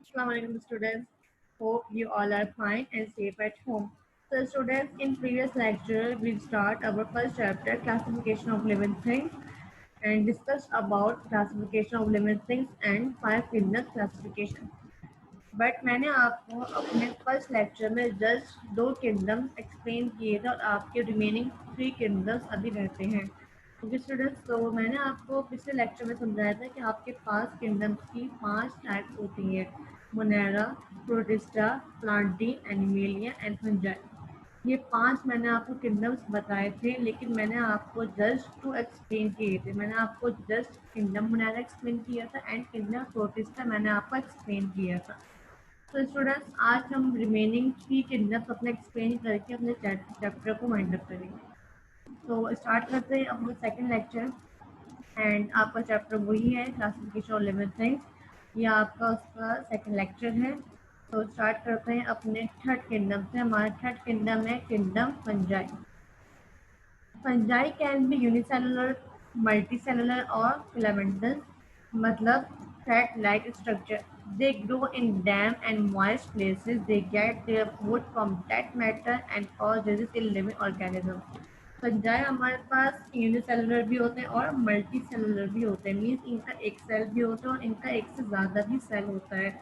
Assalamualaikum students. Hope you all are fine and safe at home. So students, in previous lecture we start our first chapter classification of living things and discuss about classification of living things and 5 kingdoms classification. But मैंने आपको अपने first lecture में just 2 kingdoms explain किए थे और आपके remaining 3 kingdoms अभी रहते हैं। ओके स्टूडेंट्स, तो मैंने आपको पिछले लेक्चर में समझाया था कि आपके पास किंगडम्स की 5 टाइप्स होती हैं: Monera, protista, Plantae, animalia and fungi. ये 5 मैंने आपको किंगडम्स बताए थे, लेकिन मैंने आपको जस्ट 2 एक्सप्लेन किए थे। मैंने आपको जस्ट किंगडम मोनेरा एक्सप्लेन किया था एंड किंगडम प्रोटिस्टा मैंने आपको एक्सप्लेन किया था। तो स्टूडेंट्स, आज हम रिमेनिंग 3 किंगडम्स अपने एक्सप्लेन करके अपने चैप्टर को वाइंड अप करेंगे। तो स्टार्ट करते हैं अपना सेकंड लेक्चर एंड आपका चैप्टर वही है क्लासिफिकेशन ऑफ लिविंग थिंग्स। ये आपका उसका सेकंड लेक्चर है। तो स्टार्ट करते हैं अपने थर्ड किंगडम से। हमारा थर्ड किंगडम है kingdom fungi. Fungi can be unicellular, multicellular और फिलामेंटल, मतलब thread like structure. They grow in damp and moist places. They get their food from dead matter and cause disease in living organisms. Fungi हमारे पास unicellular भी होते हैं और multi cellular भी होते हैं। मीन्स इनका एक सेल भी होता है और इनका एक से ज़्यादा भी सेल होता है।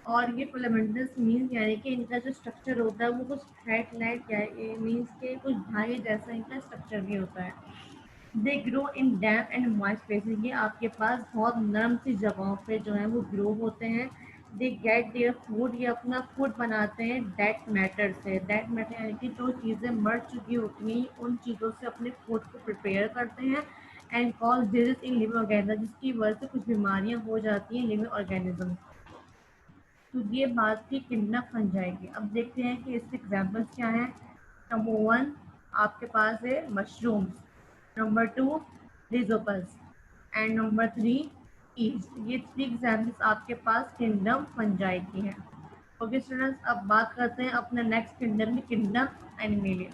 और ये फिलामेंटस मीन्स यानी कि इनका जो स्ट्रक्चर होता है वो कुछ थ्रेड लाइक मीन्स के कुछ धागे जैसा इनका स्ट्रक्चर भी होता है। They grow in damp and moist places. ये आपके पास बहुत नरम सी जगहों पे जो है वो ग्रो होते हैं। दे गेट देयर फूड, ये अपना फूड बनाते हैं डेड मैटर से। डेड मैटर यानी कि जो चीज़ें मर चुकी होती हैं उन चीज़ों से अपने फूड को प्रिपेयर करते हैं and cause disease in living organism, जिसकी वजह से कुछ बीमारियां हो जाती हैं लिविंग ऑर्गेनिज्म। तो ये बात थी किडनैप बन जाएगी। अब देखते हैं कि इसके एग्जाम्पल्स क्या हैं। नंबर 1 आपके पास है mushrooms, number 2 rhizopus and number 3 yeast. ये 3 एग्जाम्पल्स आपके पास किंगडम फंजाई की हैं। ओके स्टूडेंट्स, अब बात करते हैं अपने नेक्स्ट किंगडम की, किंगडम एनिमेलिया।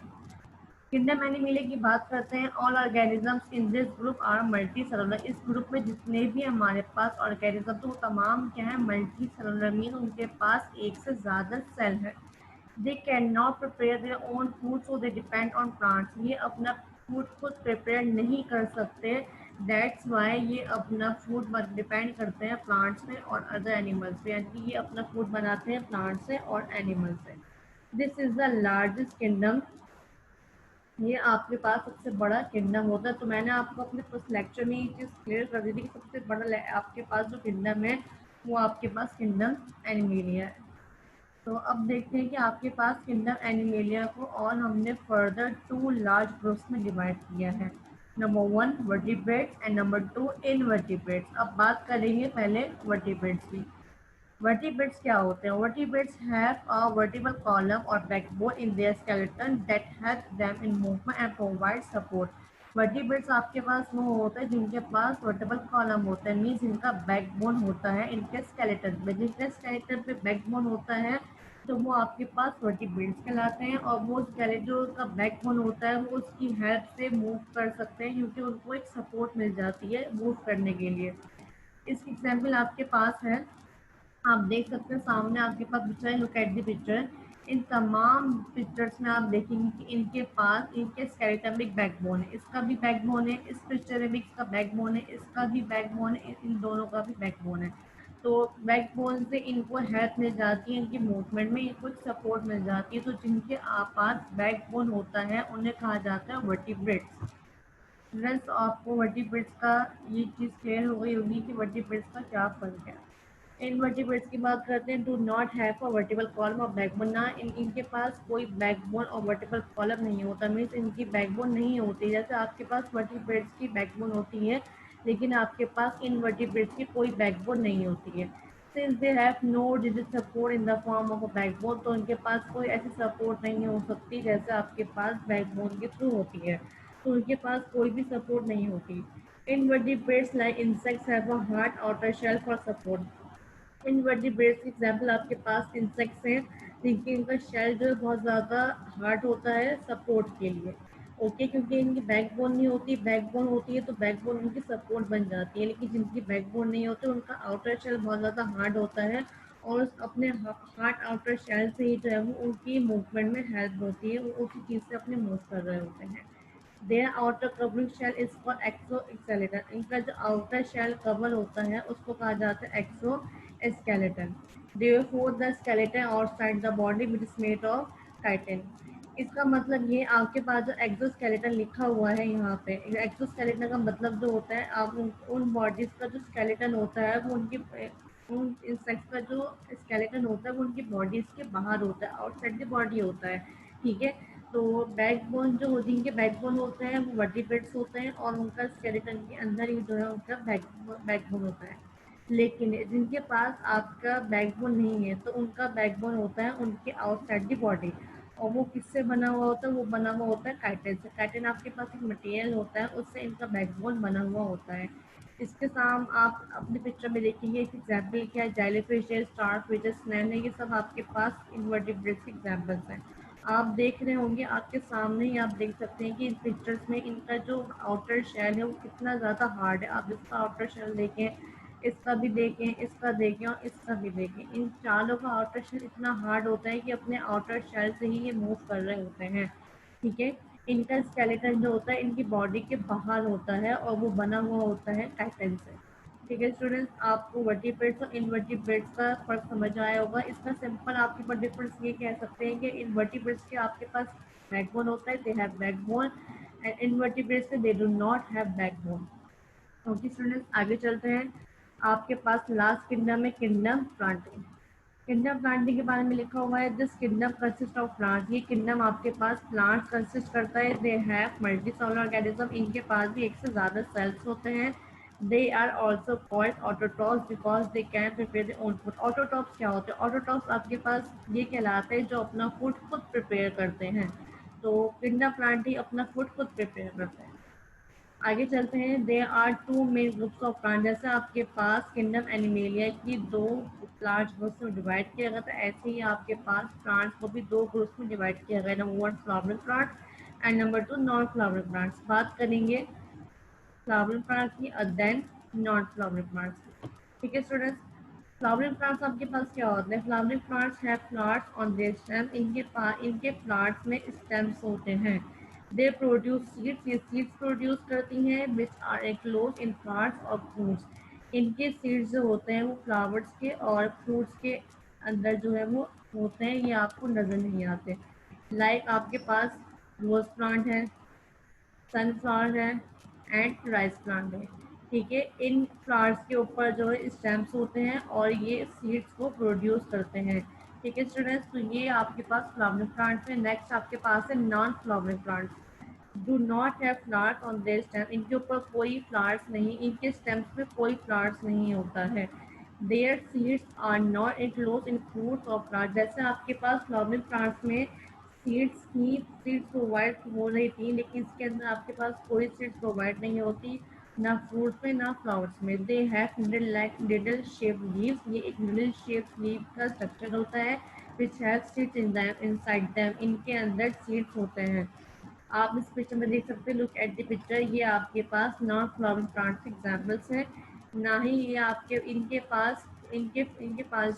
किंगडम एनिमेलिया की बात करते हैं। All organisms in this group are multicellular. इस ग्रुप में जितने भी हमारे पास ऑर्गेनिज्म तो वो तमाम क्या है, मल्टी सेलुलर, मीन उनके पास एक से ज़्यादा सेल है। They can not prepare their own food so they depend on plants. ये अपना फूड खुद प्रिपेयर नहीं कर सकते, दैट्स वाई ये अपना फूड डिपेंड करते हैं प्लांट्स में और अदर एनिमल्स पे, यानी कि ये अपना फूड बनाते हैं प्लांट से और एनिमल से। This is the largest kingdom. ये आपके पास सबसे बड़ा किंगडम होता है। तो मैंने आपको अपने फर्स्ट लेक्चर में ये चीज़ क्लियर कर दी थी कि सबसे बड़ा आपके पास जो किंगडम है वो आपके पास किंगडम एनिमेलिया है। तो अब देखते हैं कि आपके पास किंगडम एनिमेलिया को और हमने फर्दर 2 लार्ज ग्रुप्स में डिवाइड किया है। Number 1 vertebrates and number 2 invertebrates. अब बात करेंगे पहले वर्टिब्रेट्स की। वर्टिब्रेट्स क्या होते हैं? Vertebrates have a vertebral column और backbone in their skeleton that help them in movement and provide support. Vertebrates आपके पास वो होते हैं जिनके पास वर्टिबल कॉलम होता है, मीन्स इनका बैकबोन होता है इनके स्केलेटन में। जिनके स्केलेटन पे बैकबोन होता है तो वो आपके पास वर्टिब्रेट्स कहलाते हैं। और वो स्केलेटन जो उसका बैकबोन होता है वो उसकी हेल्प से मूव कर सकते हैं क्योंकि उनको एक सपोर्ट मिल जाती है मूव करने के लिए। इसकी एग्जाम्पल आपके पास है, आप देख सकते हैं सामने आपके पास पिक्चर है। Look at the picture. इन तमाम पिक्चर्स में आप देखेंगे कि इनके पास इनके स्केलेटन में एक बैकबोन है। इसका भी बैकबोन है, इस पिक्चर में भी इसका बैकबोन है, इसका भी बैकबोन है, इन दोनों का भी बैकबोन है। तो बैकबोन से इनको हेल्प मिल जाती है, इनकी मूवमेंट में इनको सपोर्ट मिल जाती है। तो जिनके पास बैकबोन होता है उन्हें कहा जाता है वर्टिब्रेट्स। स्टूडेंट्स, आपको वर्टिब्रेट्स का ये चीज़ क्लियर हो गई होगी कि वर्टिब्रेट्स का क्या फ़र्क है। इनवर्टिब्रेट्स की बात करते हैं। Do not have a vertebral column और बैकबोन। ना इनके पास कोई बैकबोन और वर्टिबल कॉलम नहीं होता, मीन्स इनकी बैकबोन नहीं होती। जैसे आपके पास वर्टिब्रेट्स की बैकबोन होती है लेकिन आपके पास इनवर्टिब्रेट्स की कोई बैकबोन नहीं होती है। Since they have no digit support in the form of a backbone, तो इनके पास कोई ऐसी सपोर्ट नहीं हो सकती जैसे आपके पास बैकबोन के थ्रू होती है। तो उनके पास कोई भी सपोर्ट नहीं होती। Invertebrates like insects have a hard outer shell for support. Invertebrates example आपके पास इंसेक्ट्स हैं जिनकी इनका शेल जो है बहुत ज़्यादा हार्ड होता है सपोर्ट के लिए। ओके, क्योंकि इनकी बैकबोन नहीं होती, बैकबोन होती है तो बैकबोन उनकी सपोर्ट बन जाती है। लेकिन जिनकी बैकबोन नहीं होती उनका आउटर शेल बहुत ज़्यादा हार्ड होता है और अपने हार्ट आउटर शेल से ही जो है वो उनकी मूवमेंट में हेल्प होती है, वो उसी चीज़ से अपने मूव कर रहे होते हैं। Their outer covering shell is for exoskeleton, इनका जो आउटर शेल कवर होता है उसको कहा जाता है exoskeleton. Therefore the skeleton outside the body which is made of chitin. इसका मतलब ये आपके पास जो एक्सोस्केलेटन लिखा हुआ है यहाँ पे, एक्सोस्केलेटन का मतलब जो होता है आप उन बॉडीज का जो स्केलेटन होता है वो उनकी उन इंसेक्ट्स का जो स्केलेटन होता है वो उनकी बॉडीज के बाहर होता है, आउटसाइड द बॉडी होता है। ठीक है, तो बैकबोन जो होती है, इनके बैकबोन होते हैं वो वर्टिब्रेट्स होते हैं और उनका स्केलेटन के अंदर ही जो है उनका बैकबोन होता है। लेकिन जिनके पास आपका बैकबोन नहीं है तो उनका बैकबोन होता है उनके आउटसाइड दी बॉडी। और वो किससे बना हुआ होता है, वो बना हुआ होता है काइटिन से। काइटिन आपके पास एक मटेरियल होता है, उससे इनका बैकबोन बना हुआ होता है। इसके साथ आप अपने पिक्चर में देखेंगे एक एग्जाम्पल क्या है, जेलीफिश है, स्टार फिश है, स्नैल है, ये सब आपके पास इन्वर्टिब्रेट्स के एग्जाम्पल्स हैं। आप देख रहे होंगे आपके सामने ही, आप देख सकते हैं कि इन पिक्चर्स में इनका जो आउटर शेल है वो कितना ज़्यादा हार्ड है। आप इसका आउटर शेल देखें, इसका भी देखें, इसका देखें और इसका भी देखें, इन चारों का आउटर शेल इतना हार्ड होता है कि अपने आउटर शेल से ही ये मूव कर रहे होते हैं। ठीक है, इनका स्केलेटन जो होता है इनकी बॉडी के बाहर होता है और वो बना हुआ होता है काइटिन से। ठीक है स्टूडेंट्स, आपको वर्टिब्रेट्स और इनवर्टिब्रेट्स का फर्क समझ आया होगा। इसका सिंपल आपके पास डिफरेंस ये कह सकते हैं कि इनवर्टिब्रेट्स के आपके पास बैकबोन होता है, they have backbone, and invertebrates के they do not have backbone. Okay students, आगे चलते हैं। आपके पास लास्ट किंगडम है किंगडम प्लांटिंग। किंगडम प्लांटिंग के बारे में लिखा हुआ है, this kingdom consist of plants. ये किंगडम आपके पास प्लांट्स कंसिस्ट करता है। They have multicellular organism, इनके पास भी एक से ज़्यादा सेल्स होते हैं। They are also called autotrophs because they can prepare their own food. Autotrophs क्या होते हैं? ऑटोट्रॉप्स आपके पास ये कहलाते हैं जो अपना फूड खुद प्रिपेयर करते हैं। तो किंगडम प्लांटिंग अपना फूड खुद प्रिपेयर करते हैं। आगे चलते हैं। There are two main groups of plant. जैसे आपके पास किंगडम एनिमेलिया की दो लार्ज ग्रुप्स में डिवाइड किया गया था, ऐसे ही आपके पास प्लांट्स को भी दो ग्रुप्स में डिवाइड किया गया। Number one flowering plants and number two non flowering plants. बात करेंगे फ्लावरिंग प्लांट्स की और देन नॉन फ्लावरिंग प्लांट्स की। ठीक है स्टूडेंट्स, फ्लावरिंग प्लांट्स आपके पास क्या होते हैं? Flowering plants have flowers on their stem, इनके प्लांट्स में स्टेम्स होते हैं। दे प्रोड्यूस सीड्स, ये सीड्स प्रोड्यूस करती हैं विच आर एंक्लोज्ड इन फ्लावर्स और फ्रूट्स। इनके सीड्स जो होते हैं वो फ्लावर्स के और फ्रूट्स के अंदर जो है वो होते हैं, ये आपको नजर नहीं आते। लाइक आपके पास रोज प्लांट है, सनफ्लावर है एंड राइस प्लांट है। ठीक है, इन फ्लावर्स के ऊपर जो है स्टेम्स होते हैं और ये सीड्स को प्रोड्यूस करते हैं। ठीक है स्टूडेंट्स, तो ये आपके पास फ्लावरिंग प्लांट्स है। नेक्स्ट आपके पास है non flowering plants. Do not have flowers on their stem, इनके ऊपर कोई फ्लावर्स नहीं, इनके स्टेम्स पे कोई फ्लावर्स नहीं होता है। Their seeds are not enclosed in fruits और प्लांट। जैसे आपके पास फ्लावरिंग प्लांट्स में सीड्स प्रोवाइड हो रही थी, लेकिन इसके अंदर आपके पास कोई सीड्स प्रोवाइड नहीं होती, ना फ्रूट्स में ना फ्लावर्स में। They have needle shape leaves, ये एक निडल शेप लीव का स्ट्रक्चर होता है which have seeds inside them, इनके अंदर सीड्स होते हैं। आप इस पिक्चर में देख सकते हैं, लुक एट द पिक्चर, ये आपके पास नॉन फ्लावरिंग प्लांट्स एग्जाम्पल्स हैं। ना ही ये आपके इनके पास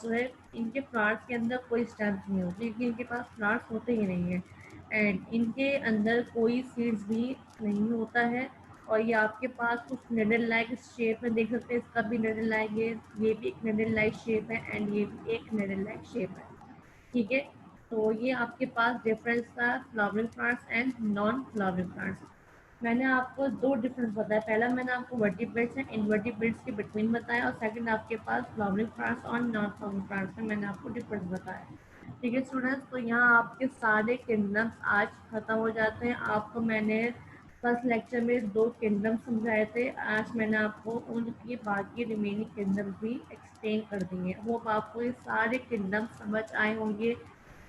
जो है इनके फ्लावर्स के अंदर कोई स्टेम्स नहीं होते, क्योंकि इनके पास फ्लावर्स होते ही नहीं है। एंड इनके अंदर कोई सीड्स भी नहीं होता है। और ये आपके पास कुछ निडल लाइक शेप में देख सकते हैं, इसका भी निडल लाइक है, ये भी एक निडल लाइक शेप है एंड ये भी एक निडल लाइक शेप है। ठीक है, तो ये आपके पास डिफरेंस था flowering plants and non flowering plants. मैंने आपको दो डिफरेंस बताया, पहला मैंने आपको वर्टिब्रेट्स एंड इनवर्टिब्रेट्स के बिटवीन बताया, और सेकंड आपके पास फ्लावरिंग प्लांट्स और नॉन फ्लावरिंग प्लांट्स में मैंने आपको डिफरेंस बताया। ठीक है स्टूडेंट्स, तो यहाँ आपके सारे किंगडम्स आज खत्म हो जाते हैं। आपको मैंने फर्स्ट लेक्चर में दो किंगडम समझाए थे, आज मैंने आपको उनकी बाकी रिमेनिंग किंगडम भी एक्सप्लेन कर दिए। होप आपको ये सारे किंगडम समझ आए होंगे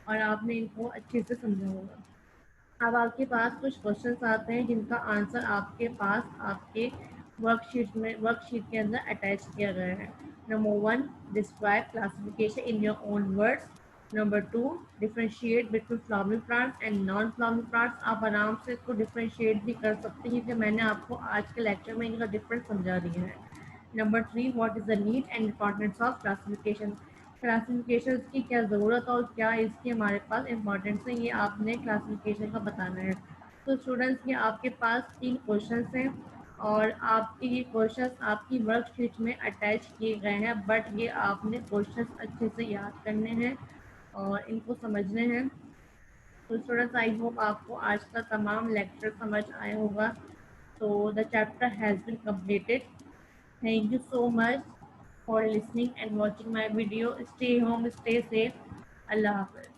और आपने इनको अच्छे से समझा होगा। अब आपके पास कुछ क्वेश्चंस आते हैं जिनका आंसर आपके पास आपके वर्कशीट के अंदर अटैच किया गया है। Number one, describe classification in your own words. Number two, differentiate between flowering plants and non flowering plants. आप आराम से इसको डिफ्रेंशिएट भी कर सकते हैं, क्योंकि मैंने आपको आज के लेक्चर में इनका डिफरेंस समझा दिया है। Number three, what is the need and importance of classification. Classification की क्या ज़रूरत और क्या इसकी हमारे पास इम्पोर्टेंस है, ये आपने क्लासिफिकेशन का बताना है। तो स्टूडेंट्स, ये आपके पास 3 क्वेश्चंस हैं और आपके ये क्वेश्चंस आपकी वर्कशीट में अटैच किए गए हैं, बट ये आपने क्वेश्चंस अच्छे से याद करने हैं और इनको समझने हैं। तो स्टूडेंट्स, आई होप आपको आज का तमाम लेक्चर समझ आया होगा। So the chapter has been completed. Thank you so much for listening and watching my video. Stay home, stay safe. Allah Hafiz.